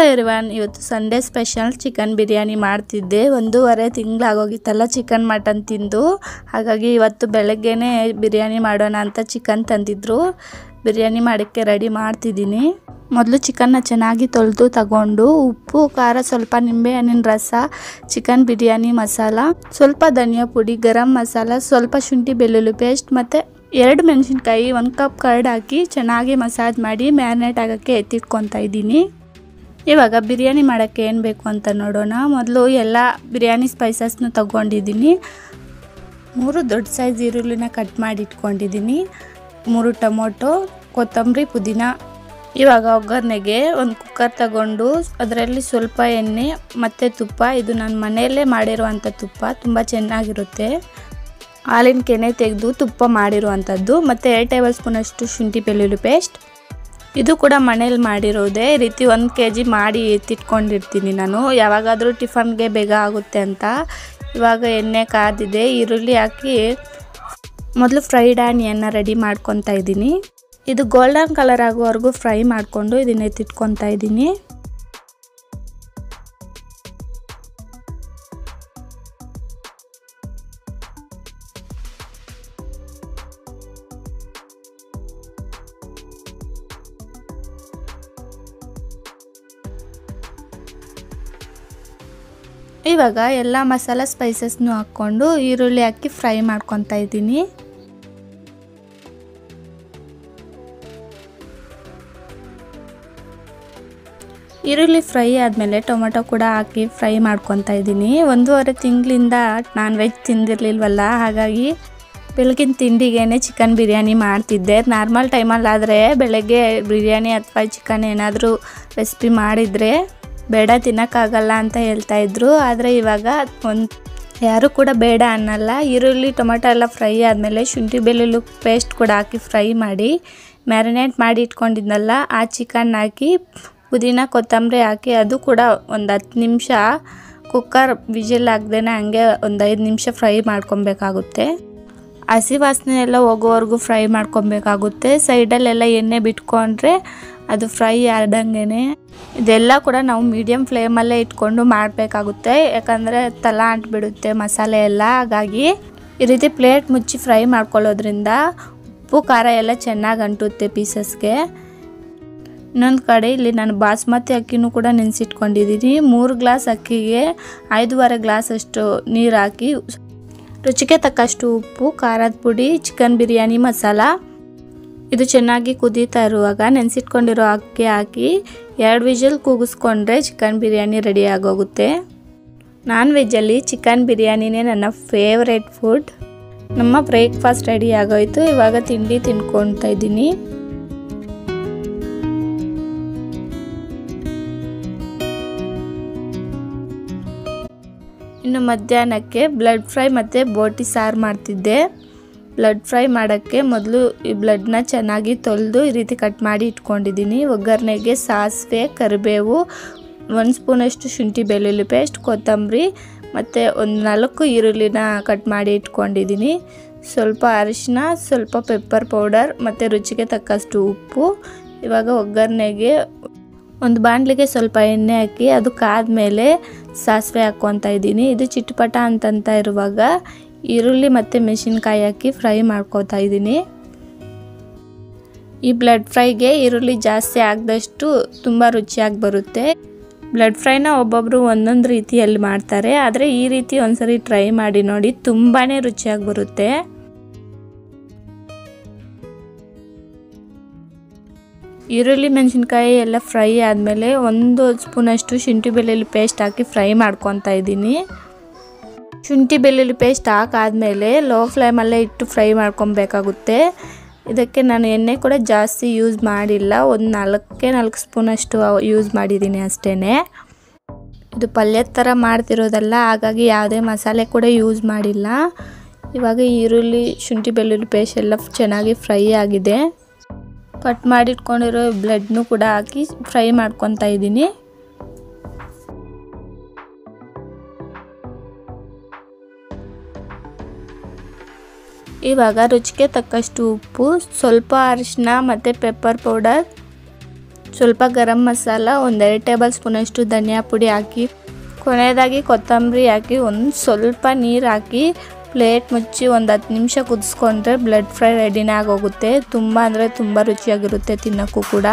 Everyone, ಇವತ್ತು Sunday special chicken biryani ಮಾಡ್ತಿದ್ದೆ. 1.5 ತಿಂಗಳಾಗೋಗಿತ್ತಲ್ಲ chicken mutton ತಿಂದು. ಹಾಗಾಗಿ ಇವತ್ತು ಬೆಳಗ್ಗೆನೇ ಬಿರಿಯಾನಿ ಮಾಡೋಣ ಅಂತ ಚಿಕನ್ ತಂದಿದ್ರು. ಬಿರಿಯಾನಿ ಮಾಡೋಕ್ಕೆ ರೆಡಿ ಮಾಡ್ತಿದ್ದೀನಿ. ಮೊದಲು ಚಿಕನ್ನ ಚೆನ್ನಾಗಿ ತೊಳೆದು ತಗೊಂಡು ಉಪ್ಪು, ಖಾರ, ಸ್ವಲ್ಪ ನಿಂಬೆಹಣ್ಣಿನ ರಸ, ಚಿಕನ್ ಬಿರಿಯಾನಿ ಮಸಾಲ, ಸ್ವಲ್ಪ ಧನಿಯಾ ಪುಡಿ, ಗರಂ ಮಸಾಲ, ಸ್ವಲ್ಪ ಶುಂಠಿ ಬೆಳ್ಳುಳ್ಳಿ ಪೇಸ್ಟ್ ಮತ್ತು 2 ಮೆಣಸಿನ್ಕಾಯಿ, 1 ಕಪ್ ಕರ್ಡ್ ಹಾಕಿ ಚೆನ್ನಾಗಿ ಮಸಾಜ್ ಮಾಡಿ ಮ್ಯಾರಿನೇಟ್ ಆಗೋಕ್ಕೆ ಎತ್ತಿಟ್ಕೊತಾ ಇದ್ದೀನಿ. ಇವಾಗ ಬಿರಿಯಾನಿ ಮಾಡೋಕ್ಕೆ ಏನು ಬೇಕು ಅಂತ ನೋಡೋಣ. ಮೊದಲು ಎಲ್ಲ ಬಿರಿಯಾನಿ ಸ್ಪೈಸಸ್ನು ತಗೊಂಡಿದ್ದೀನಿ. 3 ದೊಡ್ಡ ಸೈಜ್ ಈರುಳ್ಳಿನ ಕಟ್ ಮಾಡಿ ಇಟ್ಕೊಂಡಿದ್ದೀನಿ, 3 ಟೊಮೊಟೊ, ಕೊತ್ತಂಬರಿ, ಪುದೀನ. ಇವಾಗ ಒಗ್ಗರಣೆಗೆ ಒಂದು ಕುಕ್ಕರ್ ತಗೊಂಡು ಅದರಲ್ಲಿ ಸ್ವಲ್ಪ ಎಣ್ಣೆ ಮತ್ತು ತುಪ್ಪ. ಇದು ನಾನು ಮನೆಯಲ್ಲೇ ಮಾಡಿರುವಂಥ ತುಪ್ಪ, ತುಂಬ ಚೆನ್ನಾಗಿರುತ್ತೆ. ಹಾಲಿನ ಕೆನೆ ತೆಗೆದು ತುಪ್ಪ ಮಾಡಿರುವಂಥದ್ದು. ಮತ್ತು 2 ಟೇಬಲ್ ಸ್ಪೂನಷ್ಟು ಶುಂಠಿ ಬೆಳ್ಳುಳ್ಳಿ ಪೇಸ್ಟ್. ಇದು ಕೂಡ ಮನೇಲಿ ಮಾಡಿರೋದೇ. ಈ ರೀತಿ 1 kg ಮಾಡಿ ಎತ್ತಿಟ್ಕೊಂಡಿರ್ತೀನಿ ನಾನು, ಯಾವಾಗಾದರೂ ಟಿಫನ್ಗೆ ಬೇಗ ಆಗುತ್ತೆ ಅಂತ. ಇವಾಗ ಎಣ್ಣೆ ಕಾದಿದೆ, ಈರುಳ್ಳಿ ಹಾಕಿ ಮೊದಲು ಫ್ರೈಡ್ ಆನಿಯನ್ನ ರೆಡಿ ಮಾಡ್ಕೊತಾ ಇದ್ದೀನಿ. ಇದು ಗೋಲ್ಡನ್ ಕಲರ್ ಆಗೋವರೆಗೂ ಫ್ರೈ ಮಾಡಿಕೊಂಡು ಇದನ್ನ ಎತ್ತಿಟ್ಕೊತಾ ಇದ್ದೀನಿ. ಇವಾಗ ಎಲ್ಲ ಮಸಾಲ ಸ್ಪೈಸಸ್ನು ಹಾಕ್ಕೊಂಡು ಈರುಳ್ಳಿ ಹಾಕಿ ಫ್ರೈ ಮಾಡ್ಕೊತಾ ಇದ್ದೀನಿ. ಈರುಳ್ಳಿ ಫ್ರೈ ಆದಮೇಲೆ ಟೊಮೆಟೊ ಕೂಡ ಹಾಕಿ ಫ್ರೈ ಮಾಡ್ಕೊತಾ ಇದ್ದೀನಿ. 1.5 ತಿಂಗಳಿಂದ ನಾನ್ ವೆಜ್ ತಿಂದಿರಲಿಲ್ವಲ್ಲ, ಹಾಗಾಗಿ ಬೆಳಗಿನ ತಿಂಡಿಗೇನೆ ಚಿಕನ್ ಬಿರಿಯಾನಿ ಮಾಡ್ತಿದ್ದೆ. ನಾರ್ಮಲ್ ಟೈಮಲ್ಲಾದರೆ ಬೆಳಗ್ಗೆ ಬಿರಿಯಾನಿ ಅಥವಾ ಚಿಕನ್ ಏನಾದರೂ ರೆಸಿಪಿ ಮಾಡಿದರೆ ಬೇಡ ತಿನ್ನೋಕ್ಕಾಗಲ್ಲ ಅಂತ ಹೇಳ್ತಾಯಿದ್ರು. ಆದರೆ ಇವಾಗ ಯಾರೂ ಕೂಡ ಬೇಡ ಅನ್ನಲ್ಲ. ಈರುಳ್ಳಿ ಟೊಮೆಟೊ ಎಲ್ಲ ಫ್ರೈ ಆದಮೇಲೆ ಶುಂಠಿ ಬೆಳ್ಳುಳ್ಳಿ ಪೇಸ್ಟ್ ಕೂಡ ಹಾಕಿ ಫ್ರೈ ಮಾಡಿ ಮ್ಯಾರಿನೇಟ್ ಮಾಡಿ ಇಟ್ಕೊಂಡಿದ್ನಲ್ಲ ಆ ಚಿಕನ್ ಹಾಕಿ ಪುದೀನ ಕೊತ್ತಂಬರಿ ಹಾಕಿ ಅದು ಕೂಡ ಒಂದು 10 ನಿಮಿಷ ಕುಕ್ಕರ್ ವಿಜಿಲ್ ಹಾಕ್ದೇನೆ ಹಂಗೆ ಒಂದು 5 ನಿಮಿಷ ಫ್ರೈ ಮಾಡ್ಕೊಬೇಕಾಗುತ್ತೆ. ಹಸಿ ವಾಸನೆ ಎಲ್ಲ ಹೋಗೋವರೆಗೂ ಫ್ರೈ ಮಾಡ್ಕೊಬೇಕಾಗುತ್ತೆ. ಸೈಡಲ್ಲೆಲ್ಲ ಎಣ್ಣೆ ಬಿಟ್ಕೊಂಡ್ರೆ ಅದು ಫ್ರೈ ಆದಂಗೆ. ಇದೆಲ್ಲ ಕೂಡ ನಾವು ಮೀಡಿಯಮ್ ಫ್ಲೇಮಲ್ಲೇ ಇಟ್ಕೊಂಡು ಮಾಡಬೇಕಾಗುತ್ತೆ, ಯಾಕಂದರೆ ತಲ ಅಂಟ್ಬಿಡುತ್ತೆ ಮಸಾಲೆ ಎಲ್ಲ. ಹಾಗಾಗಿ ಈ ರೀತಿ ಪ್ಲೇಟ್ ಮುಚ್ಚಿ ಫ್ರೈ ಮಾಡ್ಕೊಳ್ಳೋದ್ರಿಂದ ಉಪ್ಪು ಖಾರ ಎಲ್ಲ ಚೆನ್ನಾಗಿ ಅಂಟುತ್ತೆ ಪೀಸಸ್ಗೆ. ಇನ್ನೊಂದು ಕಡೆ ಇಲ್ಲಿ ನಾನು ಬಾಸ್ಮತಿ ಅಕ್ಕಿನೂ ಕೂಡ ನೆನೆಸಿಟ್ಕೊಂಡಿದ್ದೀನಿ. 3 ಗ್ಲಾಸ್ ಅಕ್ಕಿಗೆ 5.5 ಗ್ಲಾಸ್ ಅಷ್ಟು ನೀರು ಹಾಕಿ ರುಚಿಗೆ ತಕ್ಕಷ್ಟು ಉಪ್ಪು, ಖಾರದ ಪುಡಿ, ಚಿಕನ್ ಬಿರಿಯಾನಿ ಮಸಾಲ ಇದು ಚೆನ್ನಾಗಿ ಕುದೀತಾ ಇರುವಾಗ ನೆನೆಸಿಟ್ಕೊಂಡಿರೋ ಅಕ್ಕಿ ಹಾಕಿ 2 ವಿಜಿಲ್ ಕೂಗಿಸ್ಕೊಂಡ್ರೆ ಚಿಕನ್ ಬಿರಿಯಾನಿ ರೆಡಿ ಆಗೋಗುತ್ತೆ. ನಾನ್ ವೆಜ್ಜಲ್ಲಿ ಚಿಕನ್ ಬಿರಿಯಾನಿನೇ ನನ್ನ ಫೇವ್ರೆಟ್ ಫುಡ್. ನಮ್ಮ ಬ್ರೇಕ್ಫಾಸ್ಟ್ ರೆಡಿ ಆಗೋಯ್ತು. ಇವಾಗ ತಿಂಡಿ ತಿನ್ಕೊತಾ ಇದ್ದೀನಿ. ಇನ್ನು ಮಧ್ಯಾಹ್ನಕ್ಕೆ ಬ್ಲಡ್ ಫ್ರೈ ಮತ್ತು ಬೋಟಿ ಸಾರು ಮಾಡ್ತಿದ್ದೆ. ಬ್ಲಡ್ ಫ್ರೈ ಮಾಡೋಕ್ಕೆ ಮೊದಲು ಈ ಬ್ಲಡ್ನ ಚೆನ್ನಾಗಿ ತೊಳೆದು ಈ ರೀತಿ ಕಟ್ ಮಾಡಿ ಇಟ್ಕೊಂಡಿದ್ದೀನಿ. ಒಗ್ಗರಣೆಗೆ ಸಾಸಿವೆ, ಕರಿಬೇವು, 1 ಸ್ಪೂನಷ್ಟು ಶುಂಠಿ ಬೆಳ್ಳುಳ್ಳಿ ಪೇಸ್ಟ್, ಕೊತ್ತಂಬರಿ ಮತ್ತು ಒಂದು 4 ಈರುಳ್ಳಿನ ಕಟ್ ಮಾಡಿ ಇಟ್ಕೊಂಡಿದ್ದೀನಿ. ಸ್ವಲ್ಪ ಅರಿಶಿನ, ಸ್ವಲ್ಪ ಪೆಪ್ಪರ್ ಪೌಡರ್ ಮತ್ತು ರುಚಿಗೆ ತಕ್ಕಷ್ಟು ಉಪ್ಪು. ಇವಾಗ ಒಗ್ಗರಣೆಗೆ ಒಂದು ಬಾಣಲಿಗೆ ಸ್ವಲ್ಪ ಎಣ್ಣೆ ಹಾಕಿ ಅದು ಕಾದ್ಮೇಲೆ ಸಾಸಿವೆ ಹಾಕ್ಕೊತಾ ಇದ್ದೀನಿ. ಇದು ಚಿಟಪಟ ಅಂತಂತ ಇರುವಾಗ ಈರುಳ್ಳಿ ಮತ್ತು ಮೆಣಸಿನ್ಕಾಯಿ ಹಾಕಿ ಫ್ರೈ ಮಾಡ್ಕೊತಾ ಇದ್ದೀನಿ. ಈ ಬ್ಲಡ್ ಫ್ರೈಗೆ ಈರುಳ್ಳಿ ಜಾಸ್ತಿ ಹಾಕಿದಷ್ಟು ತುಂಬ ರುಚಿಯಾಗಿ ಬರುತ್ತೆ. ಬ್ಲಡ್ ಫ್ರೈನ ಒಬ್ಬೊಬ್ಬರು ಒಂದೊಂದು ರೀತಿಯಲ್ಲಿ ಮಾಡ್ತಾರೆ, ಆದರೆ ಈ ರೀತಿ ಒಂದ್ಸರಿ ಟ್ರೈ ಮಾಡಿ ನೋಡಿ, ತುಂಬಾ ರುಚಿಯಾಗಿ ಬರುತ್ತೆ. ಈರುಳ್ಳಿ ಮೆಣಸಿನ್ಕಾಯಿ ಎಲ್ಲ ಫ್ರೈ ಆದಮೇಲೆ 1 ಸ್ಪೂನಷ್ಟು ಶುಂಠಿ ಬೆಳ್ಳುಳ್ಳಿ ಪೇಸ್ಟ್ ಹಾಕಿ ಫ್ರೈ ಮಾಡ್ಕೊತಾ ಇದ್ದೀನಿ. ಶುಂಠಿ ಬೆಳ್ಳುಳ್ಳಿ ಪೇಸ್ಟ್ ಹಾಕಾದ್ಮೇಲೆ ಲೋ ಫ್ಲೇಮಲ್ಲೇ ಇಟ್ಟು ಫ್ರೈ ಮಾಡ್ಕೊಬೇಕಾಗುತ್ತೆ. ಇದಕ್ಕೆ ನಾನು ಎಣ್ಣೆ ಕೂಡ ಜಾಸ್ತಿ ಯೂಸ್ ಮಾಡಿಲ್ಲ, ಒಂದು 4 ಸ್ಪೂನಷ್ಟು ಯೂಸ್ ಮಾಡಿದ್ದೀನಿ ಅಷ್ಟೇ. ಇದು ಪಲ್ಯದ ಥರ ಮಾಡ್ತಿರೋದಲ್ಲ, ಹಾಗಾಗಿ ಯಾವುದೇ ಮಸಾಲೆ ಕೂಡ ಯೂಸ್ ಮಾಡಿಲ್ಲ. ಇವಾಗ ಈರುಳ್ಳಿ ಶುಂಠಿ ಬೆಳ್ಳುಳ್ಳಿ ಪೇಸ್ಟ್ ಎಲ್ಲ ಚೆನ್ನಾಗಿ ಫ್ರೈ ಆಗಿದೆ. ಕಟ್ ಮಾಡಿಟ್ಕೊಂಡಿರೋ ಬ್ಲಡ್ನು ಕೂಡ ಹಾಕಿ ಫ್ರೈ ಮಾಡ್ಕೊತಾ ಇದ್ದೀನಿ. ಇವಾಗ ರುಚಿಗೆ ತಕ್ಕಷ್ಟು ಉಪ್ಪು, ಸ್ವಲ್ಪ ಅರಿಶಿನ ಮತ್ತು ಪೆಪ್ಪರ್ ಪೌಡರ್, ಸ್ವಲ್ಪ ಗರಂ ಮಸಾಲ, 1-2 ಟೇಬಲ್ ಸ್ಪೂನಷ್ಟು ಧನಿಯಾ ಪುಡಿ ಹಾಕಿ, ಕೊನೆಯದಾಗಿ ಕೊತ್ತಂಬರಿ ಹಾಕಿ ಒಂದು ಸ್ವಲ್ಪ ನೀರು ಹಾಕಿ ಪ್ಲೇಟ್ ಮುಚ್ಚಿ ಒಂದು 10 ನಿಮಿಷ ಕುದಿಸ್ಕೊಂಡ್ರೆ ಬ್ಲೆಡ್ ಫ್ರೈ ರೆಡಿನೇ ಆಗೋಗುತ್ತೆ. ತುಂಬ ಅಂದರೆ ತುಂಬ ರುಚಿಯಾಗಿರುತ್ತೆ ತಿನ್ನೋಕ್ಕೂ ಕೂಡ.